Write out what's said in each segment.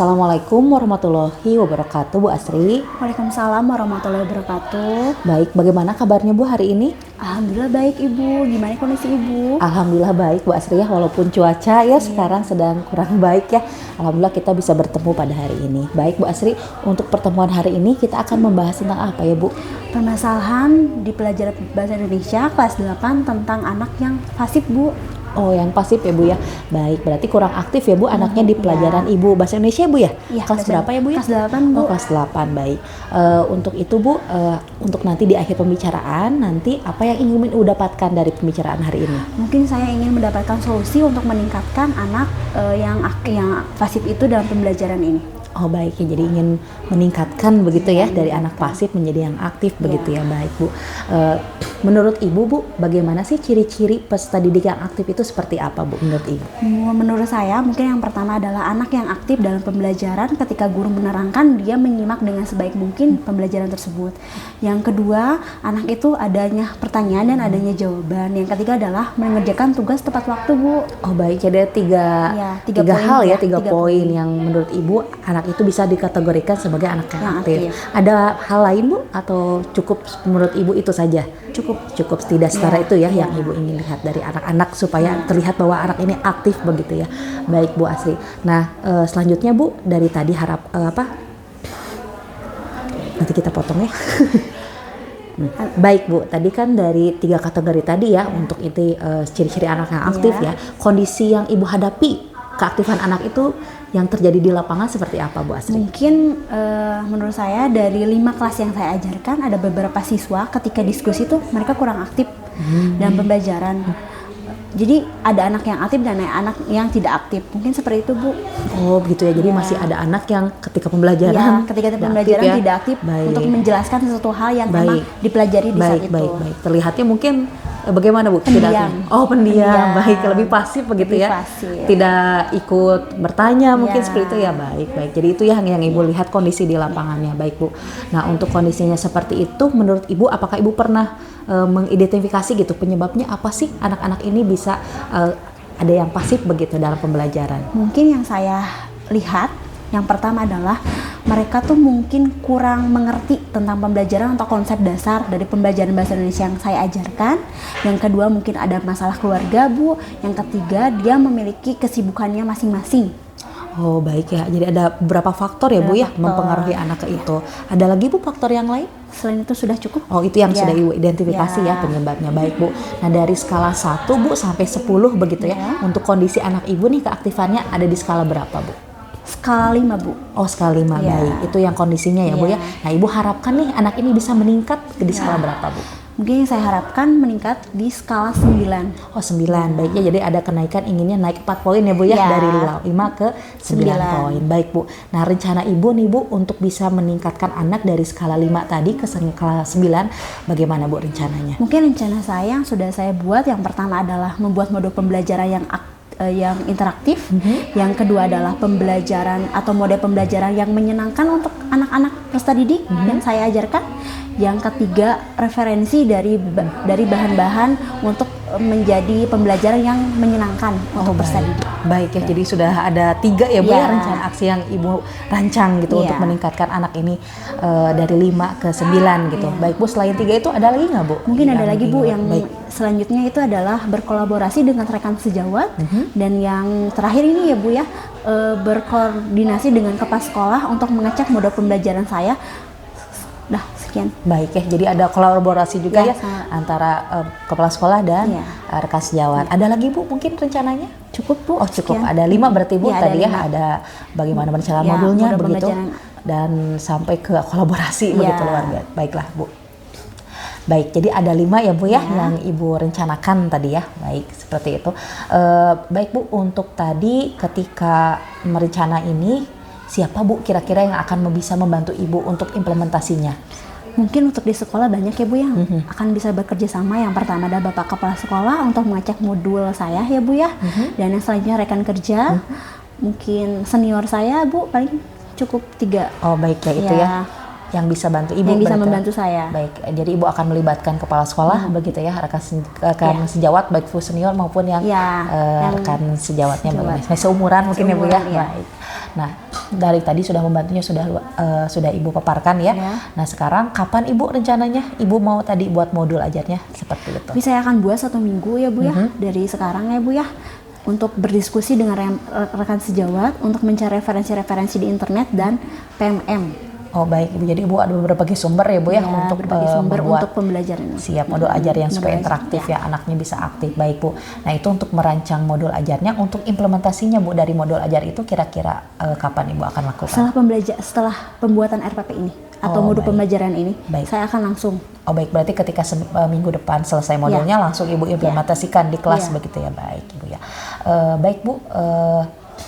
Assalamualaikum warahmatullahi wabarakatuh, Bu Asri. Waalaikumsalam warahmatullahi wabarakatuh. Baik, bagaimana kabarnya Bu hari ini? Alhamdulillah baik Ibu. Gimana kondisi Ibu? Alhamdulillah baik Bu Asri ya, walaupun cuaca ya sekarang sedang kurang baik ya. Alhamdulillah kita bisa bertemu pada hari ini. Baik Bu Asri, untuk pertemuan hari ini kita akan membahas tentang apa ya Bu? Permasalahan di pelajaran bahasa Indonesia kelas 8 tentang anak yang fasib Bu. Oh, yang pasif ya Bu ya. Baik, berarti kurang aktif ya Bu anaknya di pelajaran Ibu bahasa Indonesia ya Bu ya? Iya, Kelas berapa ya Bu ya? Kelas 8 Bu. Oh, kelas 8, baik. Untuk itu Bu, untuk nanti di akhir pembicaraan, nanti apa yang ingin Ibu dapatkan dari pembicaraan hari ini? Mungkin saya ingin mendapatkan solusi untuk meningkatkan anak yang fasib itu dalam pembelajaran ini. Oh baik ya, jadi ingin meningkatkan begitu ya dari anak pasif menjadi yang aktif begitu ya. Baik Bu, menurut Ibu Bu, bagaimana sih ciri-ciri peserta didik yang aktif itu seperti apa Bu menurut Ibu? Menurut saya mungkin yang pertama adalah anak yang aktif dalam pembelajaran ketika guru menerangkan dia menyimak dengan sebaik mungkin pembelajaran tersebut. Yang kedua, anak itu adanya pertanyaan dan adanya jawaban. Yang ketiga adalah mengerjakan tugas tepat waktu Bu. Oh baik, jadi ada tiga poin yang menurut Ibu anak itu bisa dikategorikan sebagai anak yang aktif. Ada hal lain Bu atau cukup menurut Ibu itu saja? Cukup tidak setara itu ya yang Ibu ingin lihat dari anak-anak supaya terlihat bahwa anak ini aktif begitu ya. Baik Bu Asri. Nah, selanjutnya Bu, dari tadi nanti kita potong ya. Baik Bu, tadi kan dari 3 kategori tadi ya untuk itu ciri-ciri anak yang aktif ya. Kondisi yang Ibu hadapi keaktifan anak itu yang terjadi di lapangan seperti apa Bu Asri? Mungkin menurut saya dari 5 kelas yang saya ajarkan ada beberapa siswa ketika diskusi tuh mereka kurang aktif dalam pembelajaran. Jadi ada anak yang aktif dan anak yang tidak aktif. Mungkin seperti itu Bu. Oh begitu ya, jadi masih ada anak yang ketika pembelajaran tidak aktif untuk menjelaskan sesuatu hal yang memang dipelajari di saat itu. Baik. Terlihatnya mungkin bagaimana Bu? Pendiam. Pendiam. Baik, lebih pasif begitu ya. Pasif. Tidak ikut bertanya mungkin seperti itu ya. Baik. Jadi itu yang Ibu lihat kondisi di lapangannya. Baik Bu. Nah, untuk kondisinya seperti itu menurut Ibu, apakah Ibu pernah mengidentifikasi gitu penyebabnya apa sih anak-anak ini bisa ada yang pasif begitu dalam pembelajaran? Mungkin yang saya lihat yang pertama adalah mereka tuh mungkin kurang mengerti tentang pembelajaran atau konsep dasar dari pembelajaran bahasa Indonesia yang saya ajarkan. Yang kedua mungkin ada masalah keluarga Bu. Yang ketiga dia memiliki kesibukannya masing-masing. Oh baik ya, jadi ada beberapa faktor ya Bu ya mempengaruhi anak itu. Ada lagi Bu faktor yang lain? Selain itu sudah cukup? Oh itu yang sudah Ibu identifikasi ya penyebabnya. Baik Bu, nah dari skala 1 Bu sampai 10 begitu ya. Untuk kondisi anak Ibu nih keaktifannya ada di skala berapa Bu? Skala 5 Bu. Oh skala 5, baik. Itu yang kondisinya ya Bu ya. Nah Ibu harapkan nih anak ini bisa meningkat di skala berapa Bu? Mungkin saya harapkan meningkat di skala 9. Oh 9, baik ya. Jadi ada kenaikan, inginnya naik 4 poin ya Bu ya, dari 5 ke 9 poin. Baik Bu. Nah rencana Ibu nih Bu untuk bisa meningkatkan anak dari skala 5 tadi ke skala 9, bagaimana Bu rencananya? Mungkin rencana saya yang sudah saya buat, yang pertama adalah membuat modul pembelajaran yang interaktif. Yang kedua adalah pembelajaran atau mode pembelajaran yang menyenangkan untuk anak-anak peserta didik yang saya ajarkan. Yang ketiga, referensi dari bahan-bahan untuk menjadi pembelajaran yang menyenangkan untuk peserta didik. Baik ya, jadi sudah ada 3 ya Bu ya rencana aksi yang Ibu rancang gitu untuk meningkatkan anak ini dari 5 ke 9 gitu. Baik Bu, selain 3 itu ada lagi nggak Bu? Mungkin ada lagi Bu yang selanjutnya itu adalah berkolaborasi dengan rekan sejawat. Dan yang terakhir ini ya Bu ya, berkoordinasi dengan kepala sekolah untuk mengecek model pembelajaran saya. Sekian. Baik ya, jadi ada kolaborasi juga ya antara kepala sekolah dan rekan sejawat. Ada lagi Bu mungkin rencananya? Cukup Bu. Oh cukup, ada 5 berarti Bu tadi ya, ada bagaimana perencanaan modulnya begitu dan sampai ke kolaborasi begitu luar biasa. Baiklah Bu. Baik, jadi ada 5 ya Bu ya yang Ibu rencanakan tadi ya. Baik, seperti itu. Baik Bu, untuk tadi ketika merencana ini siapa Bu kira-kira yang akan bisa membantu Ibu untuk implementasinya? Mungkin untuk di sekolah banyak ya Bu yang akan bisa bekerja sama. Yang pertama ada Bapak Kepala Sekolah untuk mengecek modul saya ya Bu ya. Dan yang selanjutnya rekan kerja. Mungkin senior saya Bu paling cukup 3. Oh baik ya itu ya. yang bisa bantu Ibu. Yang bisa berarti. membantu saya. Baik, jadi Ibu akan melibatkan kepala sekolah begitu ya, rekan sejawat baik Bu senior maupun yang rekan sejawatnya seumuran mungkin ya Bu ya. Baik. Nah, dari tadi sudah membantunya sudah Ibu paparkan ya. Nah, sekarang kapan Ibu rencananya Ibu mau tadi buat modul ajarnya seperti itu? Ini saya akan buat 1 minggu ya Bu ya, dari sekarang ya Bu ya, untuk berdiskusi dengan rekan sejawat untuk mencari referensi-referensi di internet dan PMM. Oh baik Ibu, jadi Ibu ada berbagai sumber ya Bu ya, untuk berbagai sumber untuk pembelajaran. Siap, modul ajar yang supaya interaktif ya, anaknya bisa aktif. Baik Bu, nah itu untuk merancang modul ajarnya. Untuk implementasinya Bu dari modul ajar itu kira-kira kapan Ibu akan lakukan? Setelah pembuatan RPP ini atau modul pembelajaran ini, saya akan langsung. Oh baik, berarti ketika minggu depan selesai modulnya langsung Ibu implementasikan di kelas begitu ya. Baik Ibu ya. Baik Bu,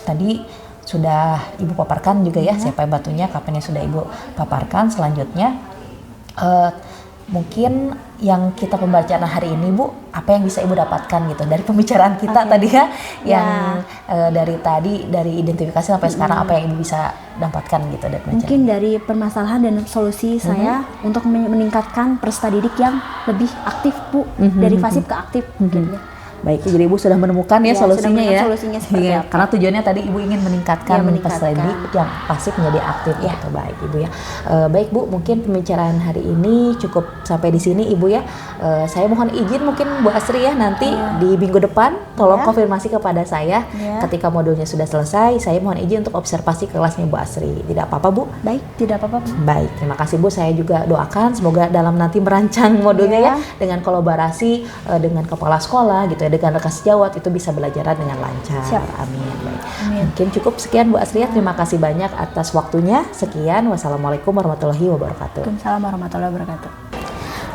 tadi sudah Ibu paparkan juga ya siapa yang bantunya, kapan yang sudah Ibu paparkan. Selanjutnya mungkin yang kita pembacaan hari ini Bu, apa yang bisa Ibu dapatkan gitu dari pembicaraan kita tadi ya, yang dari identifikasi sampai sekarang, apa yang Ibu bisa dapatkan gitu dari pembicaraan? Mungkin dari permasalahan dan solusi saya untuk meningkatkan peserta didik yang lebih aktif Bu, dari pasif ke aktif gitu ya. Baik, jadi Ibu sudah menemukan ya solusinya ya. Solusinya seperti apa? Karena tujuannya tadi Ibu ingin meningkatkan peserta didik yang pasif menjadi aktif gitu. Baik Ibu ya. Baik Bu, mungkin pembicaraan hari ini cukup sampai di sini Ibu ya. Saya mohon izin mungkin Bu Asri ya, nanti di minggu depan tolong konfirmasi kepada saya ketika modulnya sudah selesai. Saya mohon izin untuk observasi ke kelasnya Bu Asri. Tidak apa-apa Bu? Baik, tidak apa-apa Bu. Baik, terima kasih Bu. Saya juga doakan semoga dalam nanti merancang modulnya ya dengan kolaborasi dengan kepala sekolah gitu ya, dengan rekan sejawat itu bisa belajar dengan lancar. Siap. Amin. Baik. Mungkin cukup sekian Bu Asri. Terima kasih banyak atas waktunya. Sekian. Wassalamualaikum warahmatullahi wabarakatuh. Waalaikumsalam warahmatullahi wabarakatuh.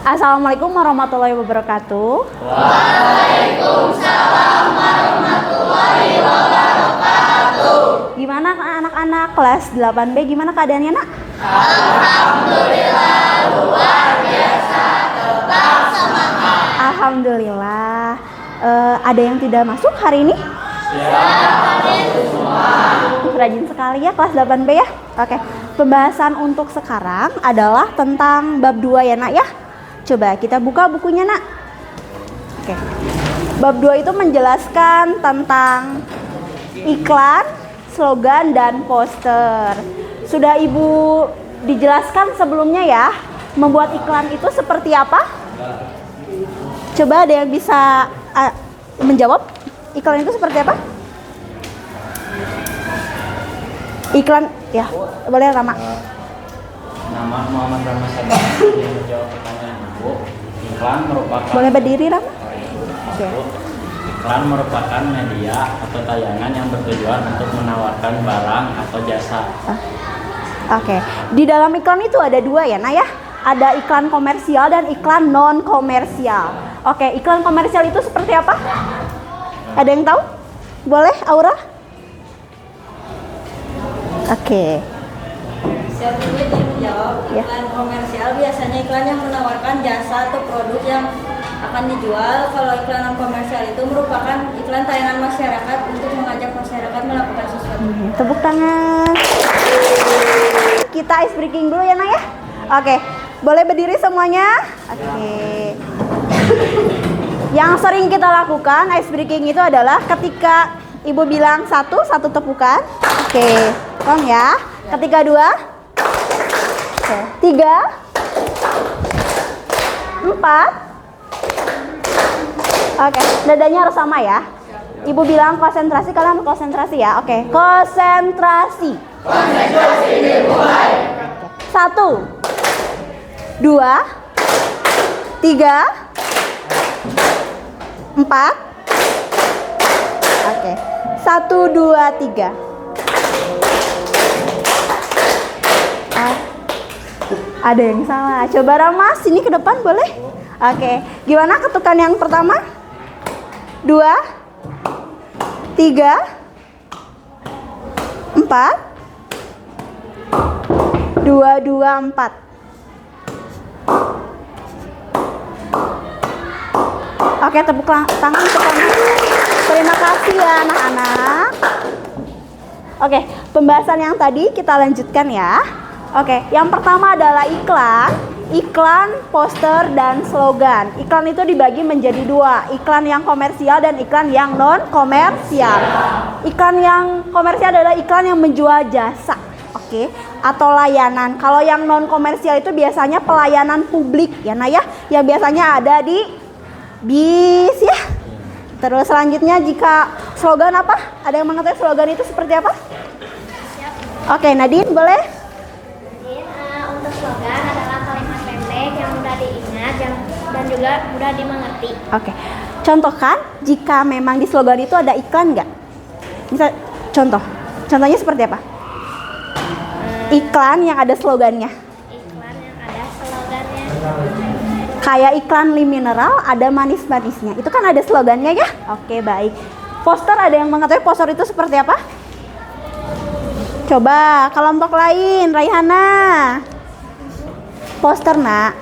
Assalamualaikum warahmatullahi wabarakatuh. Waalaikumsalam warahmatullahi wabarakatuh. Gimana anak-anak kelas 8B, gimana keadaannya Nak? Alhamdulillah luar biasa, tetap semangat. Alhamdulillah. Ada yang tidak masuk hari ini? Rajin sekali ya kelas 8B ya. Oke. Pembahasan untuk sekarang adalah tentang bab 2 ya Nak ya. Coba kita buka bukunya Nak. Oke. Bab 2 itu menjelaskan tentang iklan, slogan, dan poster. Sudah Ibu dijelaskan sebelumnya ya, membuat iklan itu seperti apa? Coba ada yang bisa menjawab, iklan itu seperti apa? Iklan, ya boleh Rama. Nama Muhammad Rama Sabda yang menjawab pertanyaan Ibu. Iklan merupakan. Boleh berdiri Rama? Oke. Iklan merupakan media atau tayangan yang bertujuan untuk menawarkan barang atau jasa. Oke. Di dalam iklan itu ada 2 ya, Nah ya. Ada iklan komersial dan iklan non komersial. Oke, iklan komersial itu seperti apa? Ada yang tahu? Boleh, Aura? Oke. Siap dulu dijawab. Iklan komersial biasanya iklan yang menawarkan jasa atau produk yang akan dijual. Kalau iklan non komersial itu merupakan iklan tayangan masyarakat untuk mengajak masyarakat melakukan sesuatu. Tepuk tangan. Kita ice breaking dulu ya, Nah ya. Oke. Boleh berdiri semuanya? Oke. Yang sering kita lakukan ice breaking itu adalah ketika Ibu bilang satu tepukan. Oke, tolong ya. Ketika 2, 3, 4. Oke, dadanya harus sama ya. Ibu bilang konsentrasi, kalian konsentrasi ya. Oke, konsentrasi. Konsentrasi dimulai. 1, 2, 3, 4. Oke. 1, 2, 3. Ada yang salah. Coba Rama, sini ke depan boleh? Oke. Gimana ketukan yang pertama? 2, 3, 4. 2, 2, 4. Oke, tepuk tangan untuk kamu. Terima kasih ya anak-anak. Oke, pembahasan yang tadi kita lanjutkan ya. Oke, yang pertama adalah iklan, poster, dan slogan. Iklan itu dibagi menjadi dua, iklan yang komersial dan iklan yang non komersial. Iklan yang komersial adalah iklan yang menjual jasa, oke, atau layanan. Kalau yang non komersial itu biasanya pelayanan publik, ya nah ya, yang biasanya ada di bis ya. Terus selanjutnya jika slogan apa? Ada yang mengetahui slogan itu seperti apa? Oke, Nadine boleh? Untuk slogan adalah kalimat pendek yang mudah diingat dan juga mudah dimengerti. Oke, contohkan jika memang di slogan itu ada iklan nggak? Misal contohnya seperti apa? Iklan yang ada slogannya. Iklan yang ada slogannya. Kayak iklan Li Mineral ada manis-manisnya. Itu kan ada slogannya ya? Oke, baik. Poster, ada yang mengetahui poster itu seperti apa? Coba kelompok lain, Raihana. Poster, nak.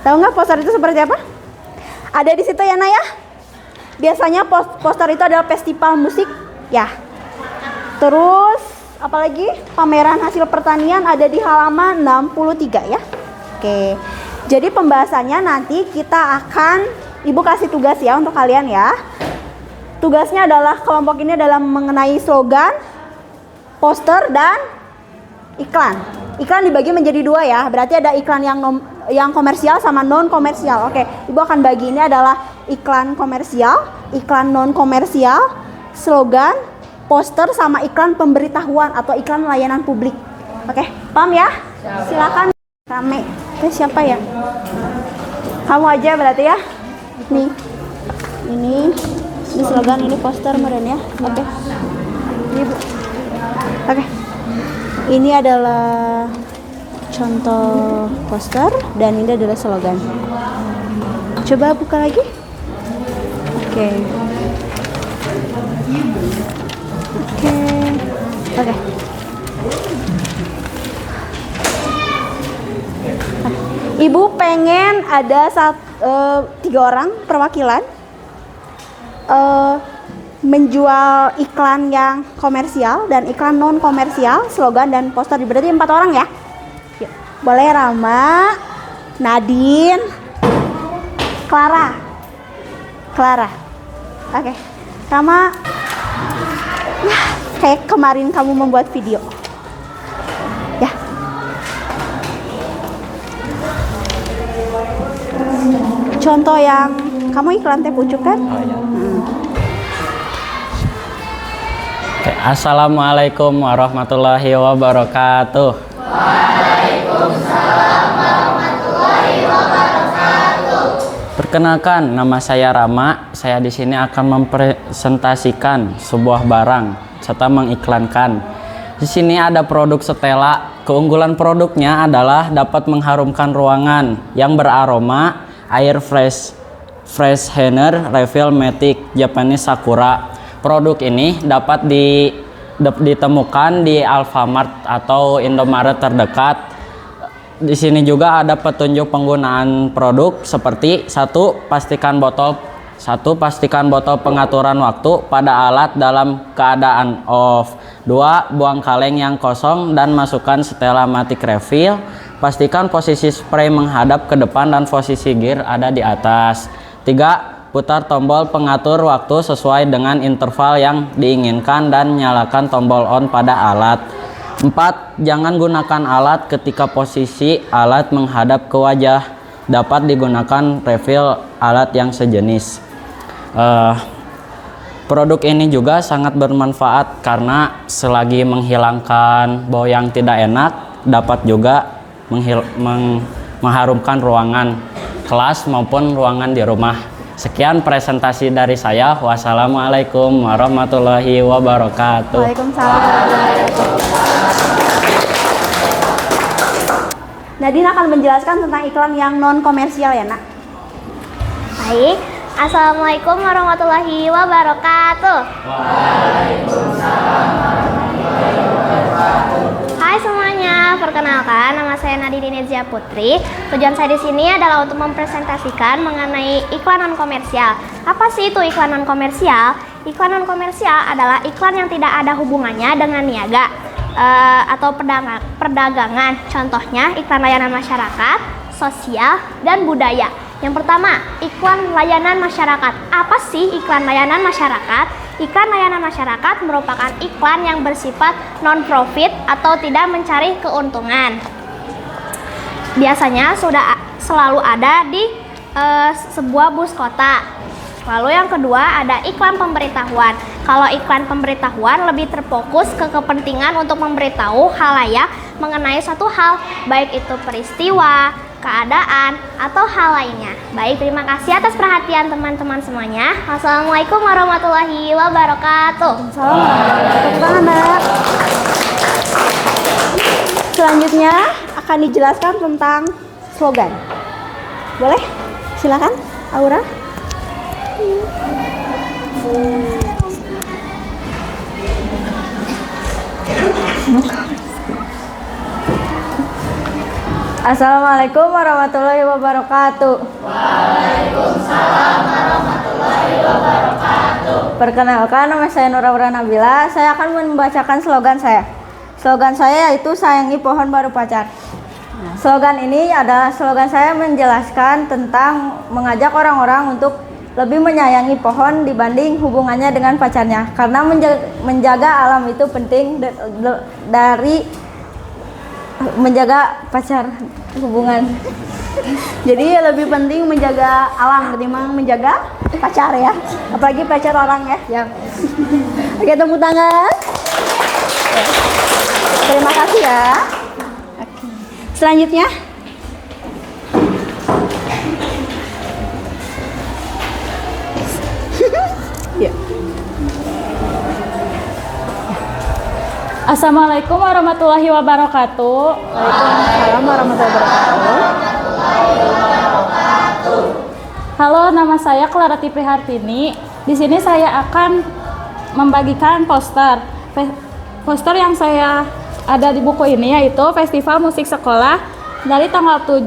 Tahu nggak poster itu seperti apa? Ada di situ ya, Nak ya? Biasanya poster itu adalah festival musik, ya. Terus apalagi pameran hasil pertanian ada di halaman 63 ya. Oke. Jadi pembahasannya nanti kita akan, Ibu kasih tugas ya untuk kalian ya. Tugasnya adalah kelompok ini adalah mengenai slogan, poster, dan iklan. Iklan dibagi menjadi dua ya. Berarti ada iklan yang komersial sama non komersial. Oke, Ibu akan bagi ini adalah iklan komersial, iklan non komersial, slogan, poster, sama iklan pemberitahuan atau iklan layanan publik. Oke, paham ya? Silakan. Rame. Siapa ya? Kamu aja berarti ya. Nih. Ini slogan, ini poster meren ya. Oke. Ini Bu. Oke. Ini adalah contoh poster dan ini adalah slogan. Coba buka lagi. Oke. Oke. Ibu pengen ada 3 orang perwakilan menjual iklan yang komersial dan iklan non komersial, slogan dan poster. Berarti 4 orang ya. Yuk. Boleh Rama, Nadine, Clara. Oke. Rama, ya kayak kemarin kamu membuat video. Ya. Contoh yang kamu iklan teh pucuk kan? Oh, iya. Oke, Assalamualaikum warahmatullahi wabarakatuh. Waalaikumsalam warahmatullahi wabarakatuh. Perkenalkan, nama saya Rama. Saya di sini akan mempresentasikan sebuah barang serta mengiklankan. Di sini ada produk Stella. Keunggulan produknya adalah dapat mengharumkan ruangan yang beraroma air freshener refill Matic Japanese Sakura. Produk ini dapat ditemukan di Alfamart atau Indomaret terdekat. Di sini juga ada petunjuk penggunaan produk seperti 1. Pastikan botol pengaturan waktu pada alat dalam keadaan off. 2. Buang kaleng yang kosong dan masukkan Stella Matic Refill. Pastikan posisi spray menghadap ke depan dan posisi gear ada di atas. 3. Putar tombol pengatur waktu sesuai dengan interval yang diinginkan dan nyalakan tombol on pada alat. 4. Jangan gunakan alat ketika posisi alat menghadap ke wajah. Dapat digunakan refill alat yang sejenis. Produk ini juga sangat bermanfaat karena selagi menghilangkan bau yang tidak enak, dapat juga mengharumkan ruangan kelas maupun ruangan di rumah. Sekian presentasi dari saya. Wassalamualaikum warahmatullahi wabarakatuh. Waalaikumsalam. Nadine akan menjelaskan tentang iklan yang non komersial ya, Nak. Baik. Assalamualaikum warahmatullahi wabarakatuh. Waalaikumsalam warahmatullahi wabarakatuh. Hai semuanya, perkenalkan nama saya Nadine Nezia Putri. Tujuan saya di sini adalah untuk mempresentasikan mengenai iklan non komersial. Apa sih itu iklan non komersial? Iklan non komersial adalah iklan yang tidak ada hubungannya dengan niaga. atau perdagangan. Contohnya iklan layanan masyarakat, sosial, dan budaya. Yang pertama, iklan layanan masyarakat. Apa sih iklan layanan masyarakat? Iklan layanan masyarakat merupakan iklan yang bersifat non-profit atau tidak mencari keuntungan. Biasanya sudah selalu ada di sebuah bus kota. Lalu yang kedua ada iklan pemberitahuan. Kalau iklan pemberitahuan lebih terfokus ke kepentingan untuk memberitahu khalayak mengenai suatu hal, baik itu peristiwa, keadaan, atau hal lainnya. Baik, terima kasih atas perhatian teman-teman semuanya. Wassalamualaikum warahmatullahi wabarakatuh. Anak. Selanjutnya akan dijelaskan tentang slogan. Boleh? Silakan, Aura. Assalamualaikum warahmatullahi wabarakatuh. Waalaikumsalam warahmatullahi wabarakatuh. Perkenalkan, nama saya Nuraura Nabila. Saya akan membacakan slogan saya. Slogan saya yaitu sayangi pohon baru pacar. Slogan ini adalah slogan saya menjelaskan tentang mengajak orang-orang untuk lebih menyayangi pohon dibanding hubungannya dengan pacarnya. Karena menjaga alam itu penting dari menjaga pacar hubungan. Jadi lebih penting menjaga alam ketimbang menjaga pacar ya. Apalagi pacar orang ya. Ya. Oke, tepuk tangan. Terima kasih ya. Oke. Selanjutnya ya. Assalamualaikum warahmatullahi wabarakatuh. Waalaikumsalam warahmatullahi wabarakatuh. Halo, nama saya Clara Tipri Hartini. Di sini saya akan membagikan poster. Poster yang saya ada di buku ini yaitu Festival Musik Sekolah dari tanggal 7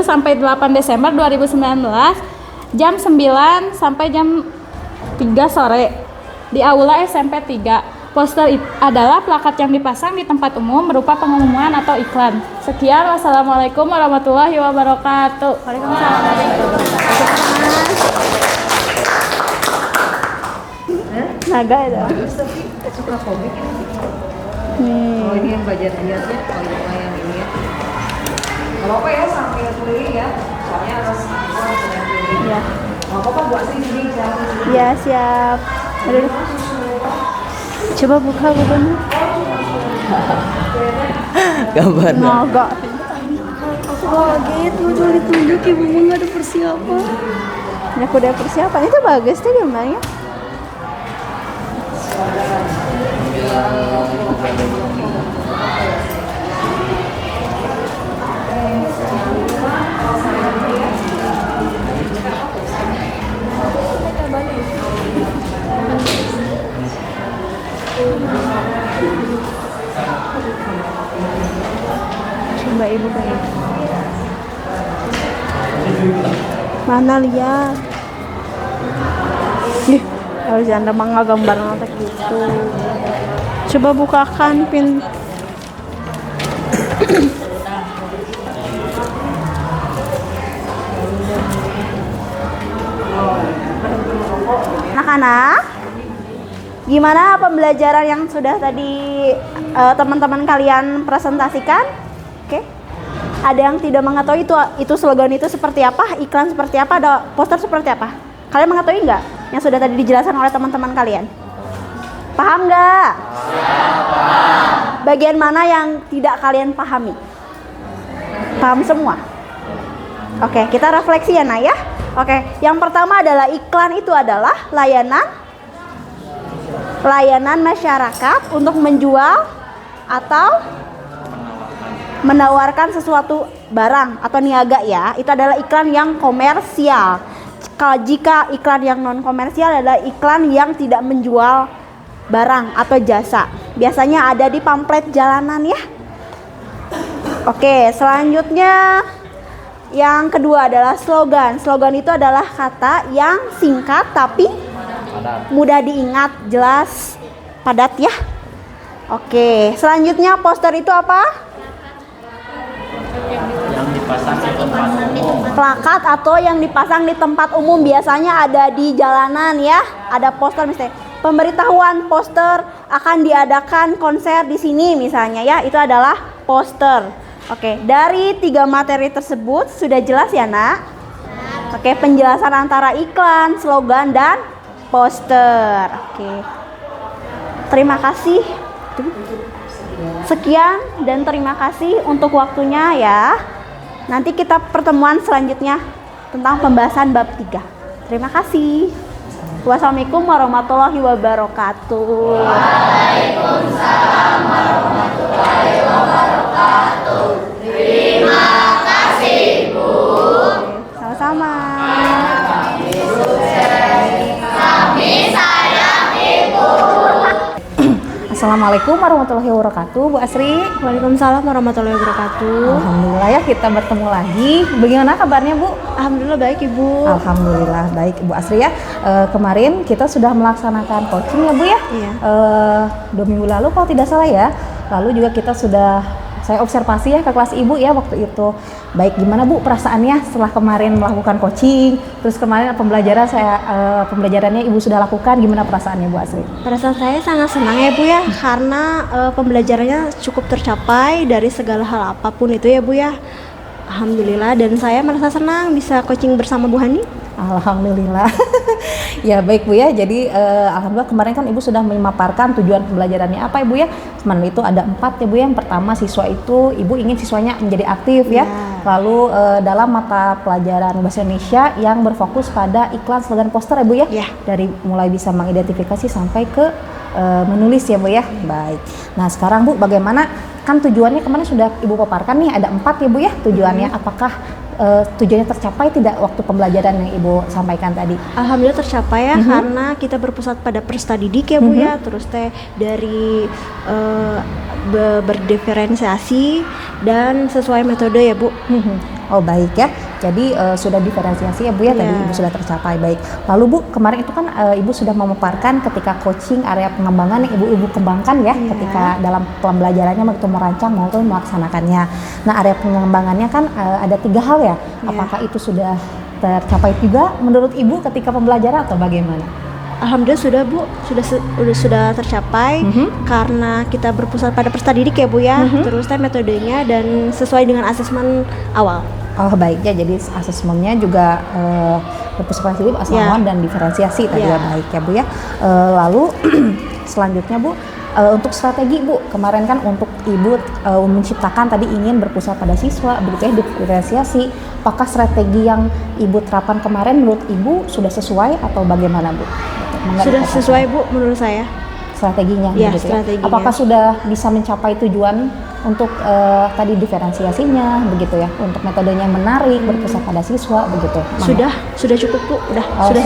sampai 8 Desember 2019 jam 9 sampai jam 3 sore di Aula SMP 3. Poster adalah plakat yang dipasang di tempat umum berupa pengumuman atau iklan. Sekian, wassalamualaikum warahmatullahi wabarakatuh. Waalaikumsalam warahmatullahi wabarakatuh. Naga itu. Suka komik. Hmm. Oh, ini yang budget lihatnya, kalau yang ini ya. Kalau apa ya sampai keliling ya, soalnya harus keliling. Ya. Mau apa buat sini Ya, siap. Aduh. Coba buka bukunya. Gambar. Naga. Kaget, mau ditunjuk ibu nggak ada persiapan. Ini aku udah persiapan, itu bagus tuh gambarnya. Coba ibu kayak mana lihat. Ih, harus anda mangga gambar nanti gitu. Coba bukakan pin. Anak-anak, gimana pembelajaran yang sudah tadi teman-teman kalian presentasikan? Oke. Ada yang tidak mengetahui itu slogan itu seperti apa, iklan seperti apa, ada poster seperti apa? Kalian mengetahui nggak yang sudah tadi dijelaskan oleh teman-teman kalian? Paham nggak? Bagian mana yang tidak kalian pahami? Paham semua? Oke, kita refleksi ya, Nak ya. Oke, yang pertama adalah iklan itu adalah layanan masyarakat untuk menjual atau menawarkan sesuatu barang atau niaga ya. Itu adalah iklan yang komersial. Kalau jika iklan yang non komersial adalah iklan yang tidak menjual barang atau jasa. Biasanya ada di pamflet jalanan ya. Oke, selanjutnya yang kedua adalah slogan. Slogan itu adalah kata yang singkat tapi mudah diingat, jelas, padat ya. Oke, selanjutnya poster itu apa? Yang dipasang di tempat umum. Plakat atau yang dipasang di tempat umum, biasanya ada di jalanan ya. Ada poster misalnya pemberitahuan poster akan diadakan konser di sini misalnya ya. Itu adalah poster. Oke, dari 3 materi tersebut sudah jelas ya, Nak? Oke, penjelasan antara iklan, slogan dan poster. Oke. Terima kasih. Sekian dan terima kasih untuk waktunya ya. Nanti kita pertemuan selanjutnya tentang pembahasan bab 3. Terima kasih. Wassalamualaikum warahmatullahi wabarakatuh. Waalaikumsalam warahmatullahi wabarakatuh. Terima kasih, Bu. Sama-sama. Kami sayang Ibu. Assalamualaikum warahmatullahi wabarakatuh, Bu Asri. Waalaikumsalam warahmatullahi wabarakatuh. Alhamdulillah ya kita bertemu lagi. Bagaimana kabarnya, Bu? Alhamdulillah baik, Ibu. Alhamdulillah baik, Bu Asri ya. Kemarin kita sudah melaksanakan coaching ya, Bu ya. Iya. 2 minggu lalu kalau tidak salah ya. Lalu juga kita sudah saya observasi ya ke kelas Ibu ya waktu itu. Baik, gimana Bu perasaannya setelah kemarin melakukan coaching? Terus kemarin pembelajarannya Ibu sudah lakukan, gimana perasaannya Bu Asri? Perasaan saya sangat senang ya Bu ya, karena pembelajarannya cukup tercapai dari segala hal apapun itu ya Bu ya. Alhamdulillah, dan saya merasa senang bisa coaching bersama Bu Hani. Alhamdulillah. Ya baik Bu ya, jadi alhamdulillah kemarin kan Ibu sudah memaparkan tujuan pembelajarannya apa Ibu ya. Kemarin itu ada 4 ya Bu ya. Yang pertama, siswa itu Ibu ingin siswanya menjadi aktif ya. Lalu dalam mata pelajaran bahasa Indonesia yang berfokus pada iklan, slogan, poster ya Bu ya. Dari mulai bisa mengidentifikasi sampai ke menulis ya Bu ya. Baik. Nah sekarang Bu, bagaimana, kan tujuannya kemarin sudah Ibu paparkan nih, ada 4 ya Bu ya tujuannya. Apakah tujuannya tercapai tidak waktu pembelajaran yang Ibu sampaikan tadi? Alhamdulillah tercapai ya, karena kita berpusat pada peserta didik ya Bu ya. Terus dari berdiferensiasi dan sesuai metode ya Bu. Oh baik ya, jadi sudah diferensiasi ya Bu ya, tadi Ibu sudah tercapai. Baik, lalu Bu kemarin itu kan Ibu sudah memaparkan ketika coaching area pengembangan yang Ibu kembangkan ya, ketika dalam pembelajarannya begitu merancang maupun melaksanakannya. Nah area pengembangannya kan ada 3 hal ya, apakah itu sudah tercapai juga menurut Ibu ketika pembelajaran atau bagaimana? Alhamdulillah sudah Bu, sudah tercapai karena kita berpusat pada peserta didik ya Bu ya. Terus metodenya dan sesuai dengan asesmen awal. Oh baik ya, jadi asesmennya juga berpusat pada asesmen dan diferensiasi tadi ya, baik ya Bu ya. Lalu selanjutnya Bu, untuk strategi Bu, kemarin kan untuk Ibu menciptakan tadi ingin berpusat pada siswa begitu ya, diferensiasi. Apakah strategi yang Ibu terapkan kemarin menurut Ibu sudah sesuai atau bagaimana Bu? Sudah sesuai Bu menurut saya. Strateginya ya, gitu strateginya. Ya. Apakah sudah bisa mencapai tujuan untuk tadi diferensiasinya begitu ya, untuk metodenya menarik, berpusat pada siswa begitu? Sudah cukup Bu, sudah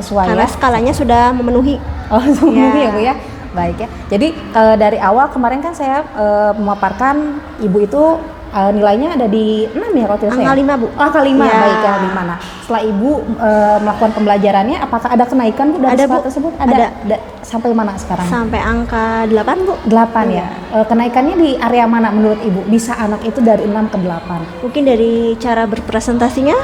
sesuai. Karena ya? Skalanya sudah memenuhi. Oh, memenuhi ya Bu ya. Baik ya. Jadi dari awal kemarin kan saya memaparkan Ibu itu nilainya ada di 6 ya kalau tidak salah. Angka 5 Bu. Angka 5 ya. Baik ya, 5. Nah, setelah Ibu melakukan pembelajarannya, apakah ada kenaikan Bu dari skala tersebut? Ada. Sampai mana sekarang? Sampai angka 8 Bu. 8 ya. Kenaikannya di area mana menurut Ibu? Bisa anak itu dari 6 ke 8? Mungkin dari cara berpresentasinya,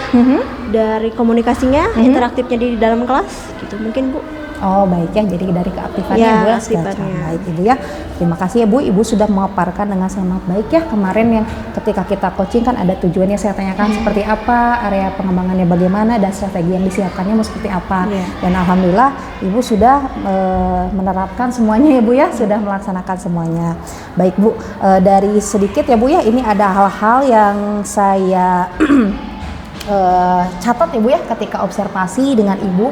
dari komunikasinya, interaktifnya di dalam kelas gitu mungkin Bu. Oh baik ya, jadi dari keaktifannya ya, Bu ya, baik Ibu ya. Terima kasih ya Bu, Ibu sudah memaparkan dengan sangat baik ya. Kemarin yang ketika kita coaching kan ada tujuannya, saya tanyakan seperti apa, area pengembangannya bagaimana, dan strategi yang disiapkannya mau seperti apa. Dan alhamdulillah Ibu sudah menerapkan semuanya ya Bu ya, sudah melaksanakan semuanya. Baik Bu, dari sedikit ya Bu ya, ini ada hal-hal yang saya catat ya Bu ya ketika observasi dengan Ibu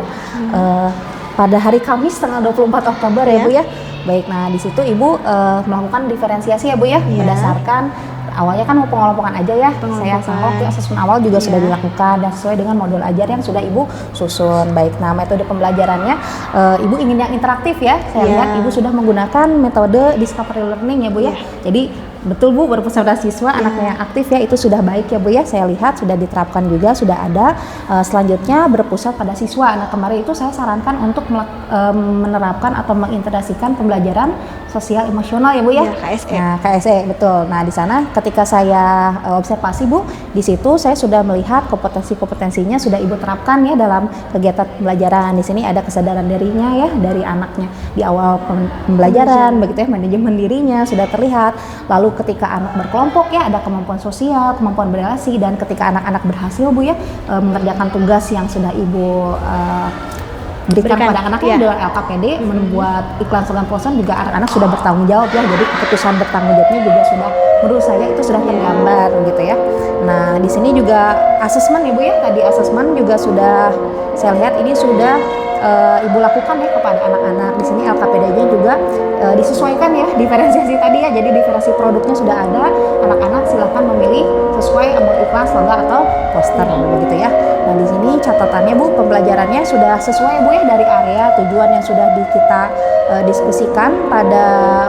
pada hari Kamis tanggal 24 Oktober ya Bu ya. Baik, nah di situ Ibu melakukan diferensiasi ya Bu ya, berdasarkan awalnya kan mau pengelompokan aja ya. Saya sama waktu asesmen awal juga sudah dilakukan dan sesuai dengan modul ajar yang sudah Ibu susun. Baik, nah metode pembelajarannya Ibu ingin yang interaktif ya. Saya lihat Ibu sudah menggunakan metode discovery learning ya Bu ya. Jadi Betul Bu, berpusat pada siswa, anaknya yang aktif ya, itu sudah baik ya Bu ya. Saya lihat sudah diterapkan juga, sudah ada. Selanjutnya berpusat pada siswa. Nah kemarin itu saya sarankan untuk menerapkan atau mengintegrasikan pembelajaran sosial emosional ya Bu ya. KSE. Nah KSE betul. Nah di sana ketika saya observasi Bu, di situ saya sudah melihat kompetensinya sudah Ibu terapkan ya dalam kegiatan pembelajaran. Di sini ada kesadaran dirinya ya dari anaknya di awal pembelajaran, begitu ya, manajemen dirinya sudah terlihat. Lalu ketika anak berkelompok ya ada kemampuan sosial, kemampuan berelasi, dan ketika anak-anak berhasil Bu ya mengerjakan tugas yang sudah Ibu berikan kepada anaknya dengan LKPD, membuat iklan slogan poster juga anak-anak sudah bertanggung jawab ya. Jadi keputusan bertanggung jawabnya juga sudah, menurut saya itu sudah tergambar gitu ya. Nah di sini juga asesmen ya Bu ya, tadi asesmen juga sudah saya lihat ini sudah Ibu lakukan ya kepada anak-anak. Di sini LKPD-nya juga disesuaikan ya, diferensiasi tadi ya. Jadi diferensiasi produknya sudah ada. Anak-anak silahkan memilih sesuai mau iklan, slogan atau poster begitu ya. Nah di sini catatannya Bu, pembelajarannya sudah sesuai Bu ya dari area tujuan yang sudah kita diskusikan pada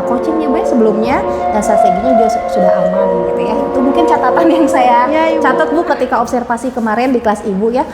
coachingnya Bu ya sebelumnya, dan strateginya juga sudah aman gitu ya. Itu mungkin catatan yang saya catat Bu ketika observasi kemarin di kelas Ibu ya.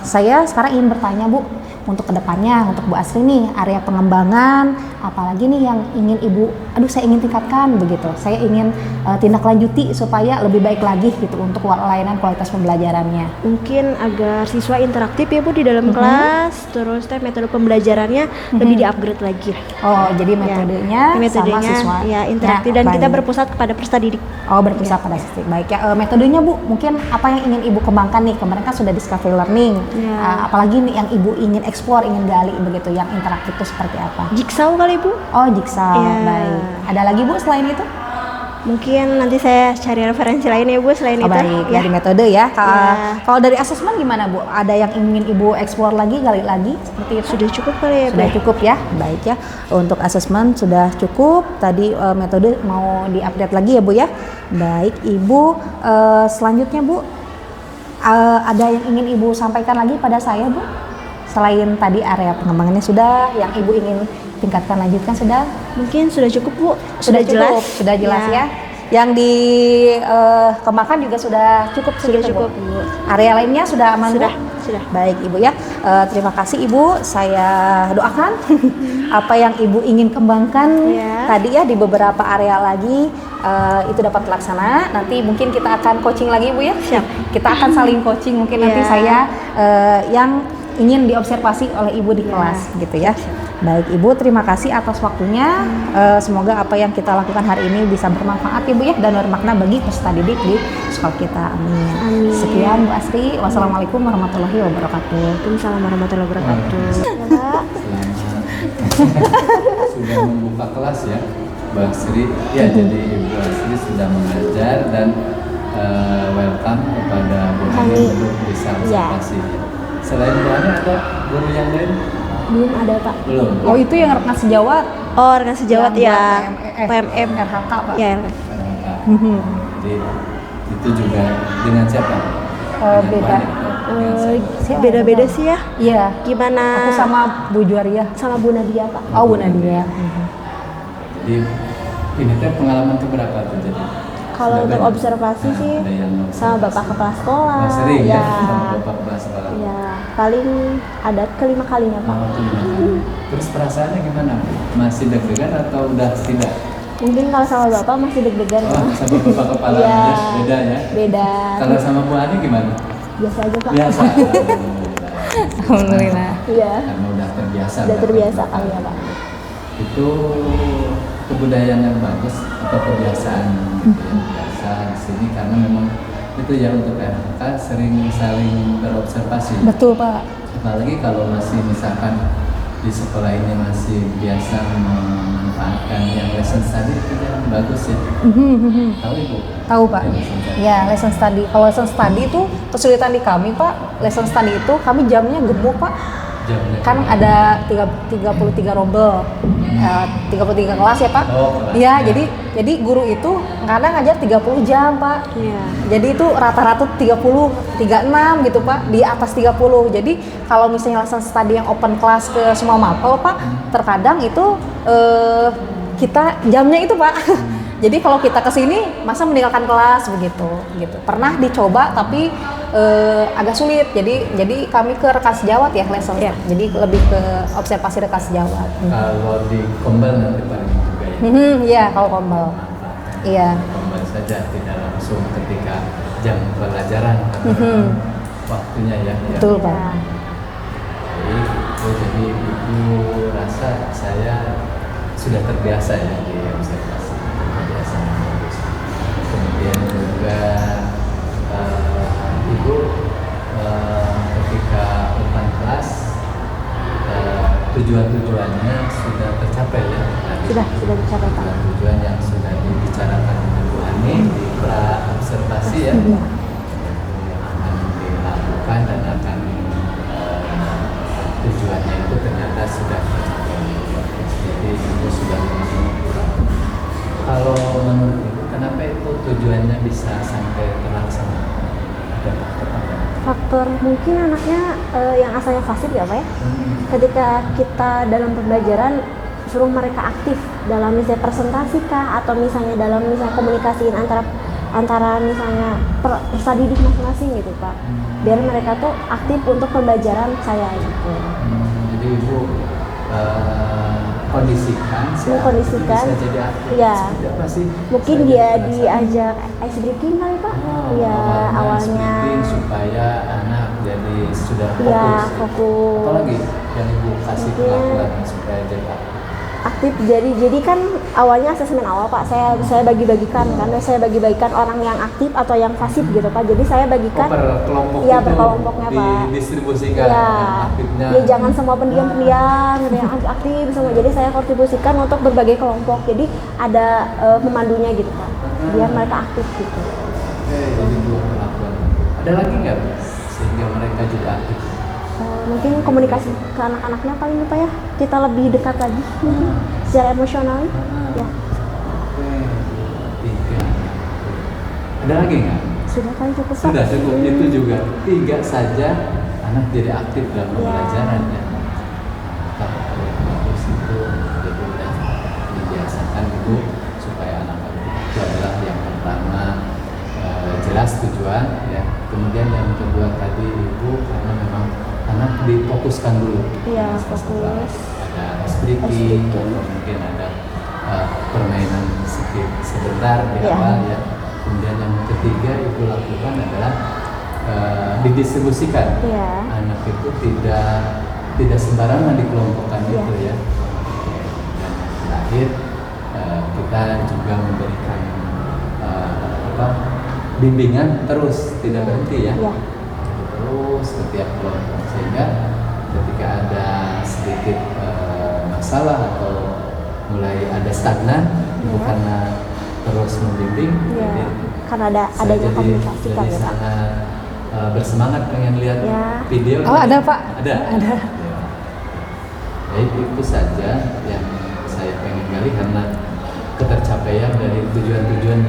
Saya sekarang ingin bertanya Bu, untuk kedepannya, untuk Bu Asri nih, area pengembangan, apalagi nih yang ingin Ibu, saya ingin tingkatkan begitu. Saya ingin tindak lanjuti supaya lebih baik lagi gitu untuk layanan kualitas pembelajarannya. Mungkin agar siswa interaktif ya Bu di dalam kelas, terus metode pembelajarannya lebih di-upgrade lagi. Oh, jadi metodenya sama siswa. Ya, interaktif dan kita berpusat kepada peserta didik. Oh, berpusat pada siswa. Baik ya. Metodenya Bu, mungkin apa yang ingin Ibu kembangkan nih? Kemarin kan sudah discovery learning. Apalagi nih yang Ibu ingin explore, ingin gali begitu, yang interaktif itu seperti apa? Jigsaw kali Bu? Oh, jigsaw. Baik. Ada lagi Bu selain itu? Mungkin nanti saya cari referensi lain ya Bu selain itu. Baik, dari metode ya. Kalau dari asesmen gimana Bu? Ada yang ingin Ibu explore lagi, gali lagi seperti itu? Sudah cukup kali ya Bu? Sudah cukup ya. Baik ya. Untuk asesmen sudah cukup. Tadi metode mau di-update lagi ya Bu ya. Baik, Ibu selanjutnya Bu, ada yang ingin Ibu sampaikan lagi pada saya Bu? Selain tadi area pengembangannya sudah, yang Ibu ingin tingkatkan lanjutkan sudah? Mungkin sudah cukup Bu, sudah jelas, sudah jelas ya. Yang dikembangkan juga sudah cukup, sudah cukup Bu. Area lainnya sudah aman sudah, Bu? Sudah. Baik Ibu ya, terima kasih Ibu. Saya doakan apa yang Ibu ingin kembangkan tadi ya di beberapa area lagi itu dapat terlaksana. Nanti mungkin kita akan coaching lagi Bu ya. Siap. Kita akan saling coaching, mungkin nanti saya yang ingin diobservasi oleh Ibu di kelas gitu ya. Baik Ibu, terima kasih atas waktunya. Semoga apa yang kita lakukan hari ini bisa bermanfaat Ibu ya, dan bermakna bagi peserta didik di sekolah kita. Amin. Amin. Sekian Bu Asri. Wassalamualaikum warahmatullahi wabarakatuh. Waalaikumsalam warahmatullahi wabarakatuh. Sudah membuka kelas ya Bu Asri. Ya, jadi Bu Asri sudah mengajar dan welcome kepada Bu Hani untuk bisa observasi. Selain Bu Hani ada guru yang lain? Belum ada Pak. Belum. Oh itu yang rekan sejawat. Oh rekan sejawat ya. PMM RHK Pak. Ya. Jadi itu juga dengan siapa? Beda. Beda-beda sih ya. Iya. Gimana? Aku sama Bu Juaria. Sama Bu Nadia Pak. Oh Bu Nadia. Jadi ini teh pengalaman keberapa tuh jadi? Kalau untuk observasi sih sama Bapak Kepala Sekolah. Sering ya sama Bapak Kepala Sekolah. Ya, paling ada kelima kalinya Pak. Terus perasaannya gimana? Masih deg-degan atau udah tidak? Mungkin kalau sama Bapak masih deg-degan ya. Sama Bapak Kepala beda ya? Beda. Kalau sama Bu Ani gimana? Biasa aja Pak. Biasa. Alhamdulillah. Iya. Karena udah terbiasa. Udah terbiasa kali ya Pak. Itu kebudayaan yang bagus atau kebiasaan yang biasa di sini, karena memang itu ya untuk RHK sering saling berobservasi. Betul Pak. Apalagi kalau masih misalkan di sekolah ini masih biasa memanfaatkan yang lesson study, itu yang bagus ya. Tahu Ibu? Tahu Pak. Ya lesson study. Kalau lesson study itu kesulitan di kami Pak. Lesson study itu kami jamnya gemuk Pak. Kan ada 33 rombel, 33 kelas ya Pak. Iya, jadi guru itu kadang ngajar 30 jam Pak. Iya. Jadi itu rata-rata 36 gitu Pak, di atas 30. Jadi kalau misalnya lesson study yang open class ke semua mapel Pak, terkadang itu kita jamnya itu Pak. Jadi kalau kita kesini masa meninggalkan kelas begitu, gitu. Pernah dicoba tapi agak sulit. Jadi kami ke rekas sejawat ya lesson. Iya. Jadi lebih ke observasi rekas sejawat. Kalau di Kombel nanti paling juga ya. Iya kalau kombel. Iya. Kombel saja, tidak langsung ketika jam pelajaran karena waktunya ya. Betul Pak. Jadi ibu rasa saya sudah terbiasa ya di observasi, terbiasa. Kemudian juga ibu ketika depan kelas tujuan-tujuannya sudah tercapai ya. Sudah tercapai Pak. Tujuan yang sudah dibicarakan dengan Bu Ani di pra observasi ya. Yang akan dilakukan dan akan tujuannya itu ternyata sudah tercapai. Jadi itu sudah kalau menurut ibu kenapa itu tujuannya bisa sampai terlaksana? Ada faktor apa? Faktor mungkin anaknya yang asalnya fasib ya Pak ya. Ketika kita dalam pembelajaran suruh mereka aktif dalam misalnya presentasi kah atau misalnya dalam misalnya komunikasiin antara misalnya peserta didik masing-masing gitu Pak. Biar mereka tuh aktif untuk pembelajaran saya gitu. Jadi ibu kondisikan bisa jadi aktif. Ya. Pasti Mungkin dia diajak ice breaking kali Pak. Ya awalnya supaya anak jadi sudah fokus. Ya fokus. Apalagi yang ibu kasih pelakuan supaya jadi aktif. Jadi kan awalnya asesmen awal Pak, saya bagi-bagikan kan, saya bagi-bagikan orang yang aktif atau yang pasif gitu Pak. Jadi saya bagikan per kelompok ya per kelompoknya Pak. Didistribusikan Ya, aktifnya. ya jangan semua pendiam-pendiam gitu, yang aktif semua. Jadi saya kontribusikan untuk berbagai kelompok. Jadi ada pemandunya gitu Pak, biar mereka aktif gitu. Jadi dua pelakuan. Ada lagi nggak sehingga mereka juga aktif? Mungkin komunikasi ke anak-anaknya paling Pak ya, kita lebih dekat lagi mungkin secara emosional ya. Tiga. Ada lagi nggak? Sudah kali cukup Pak. Sudah cukup, itu juga 3 saja anak jadi aktif dalam pembelajaran ya. Kalau bagus itu udah dibiasakan itu supaya anak aktif itu adalah yang pertama jelas tujuan ya. Kemudian yang kedua tadi ibu karena memang anak difokuskan dulu. Iya, fokus. Ada speaking, mungkin ada permainan sebentar di awal ya. Kemudian yang ketiga ibu lakukan adalah didistribusikan. Iya. Anak itu tidak sembarangan dikelompokkan itu ya. Dan terakhir kita juga memberikan bimbingan terus tidak berhenti ya. Terus setiap kelompok sehingga ketika ada sedikit masalah atau mulai ada stagnan karena terus membimbing karena adanya komunikasi kan ya Pak. sangat bersemangat pengen lihat video. Ada Pak. Ada. Ya itu saja yang saya pengen gali karena ketercapaian dari tujuan-tujuan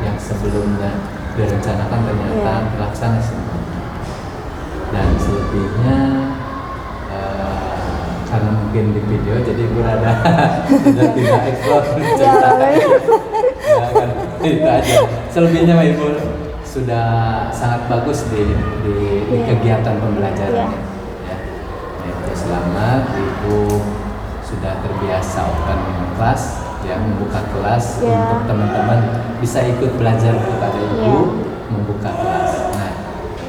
yang sebelumnya direncanakan ternyata terlaksana semua. Dan selebihnya karena mungkin di video jadi gue ada tidak explore cerita kan itu aja. Selebihnya Mbak Ibu sudah sangat bagus di kegiatan pembelajaran ya. Itu selamat Ibu sudah terbiasa open kelas ya, membuka kelas untuk teman-teman bisa ikut belajar kepada Ibu membuka kelas. Nah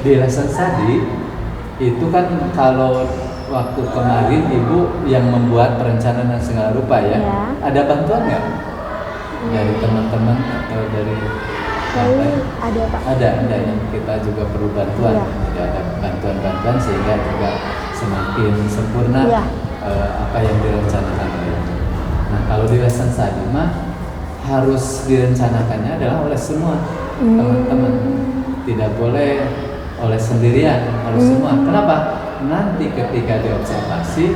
di lesson tadi itu kan kalau waktu kemarin Ibu yang membuat perencanaan dan segala rupa ya. Ada bantuan nggak dari teman-teman atau dari ada Pak. Ada ya. Kita juga perlu bantuan. Jadi ada bantuan-bantuan sehingga juga semakin sempurna apa yang direncanakan oleh Ibu. Nah kalau di lesson tadi mah harus direncanakannya adalah oleh semua teman-teman. Tidak boleh oleh sendirian, harus semua. Kenapa? Nanti ketika diobservasi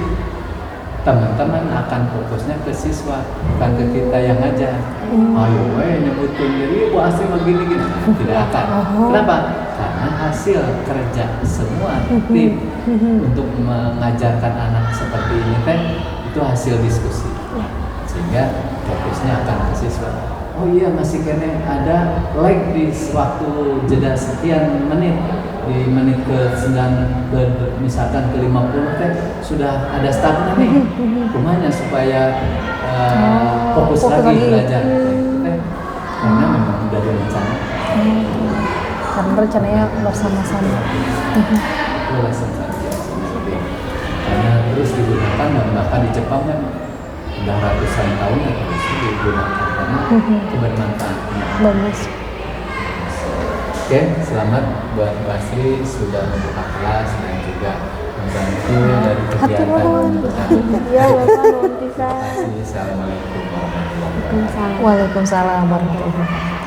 teman-teman akan fokusnya ke siswa, bukan ke kita yang ngajar. Ayo nyebutin diri, Bu Asri begini gini. Tidak akan. Kenapa? Karena hasil kerja semua tim untuk mengajarkan anak seperti ini itu hasil diskusi. Sehingga fokusnya akan ke siswa. oh iya masih kene ada lag di waktu jeda sekian menit, di menit misalkan ke 50 teh sudah ada startnya nih, kumanya supaya fokus lagi belajar. Karena memang sudah direncana. Karena rencananya bersama-sama. Karena terus digunakan dan bahkan di Jepang kan udah ratusan tahun ya terus digunakan karena kebermanfaatan. Bagus. Oke, selamat buat Mbak Sri sudah membuka kelas dan juga membantu dari kegiatan Ya, Bapak nuhun pisan. Assalamualaikum warahmatullahi wabarakatuh. Waalaikumsalam warahmatullahi wabarakatuh.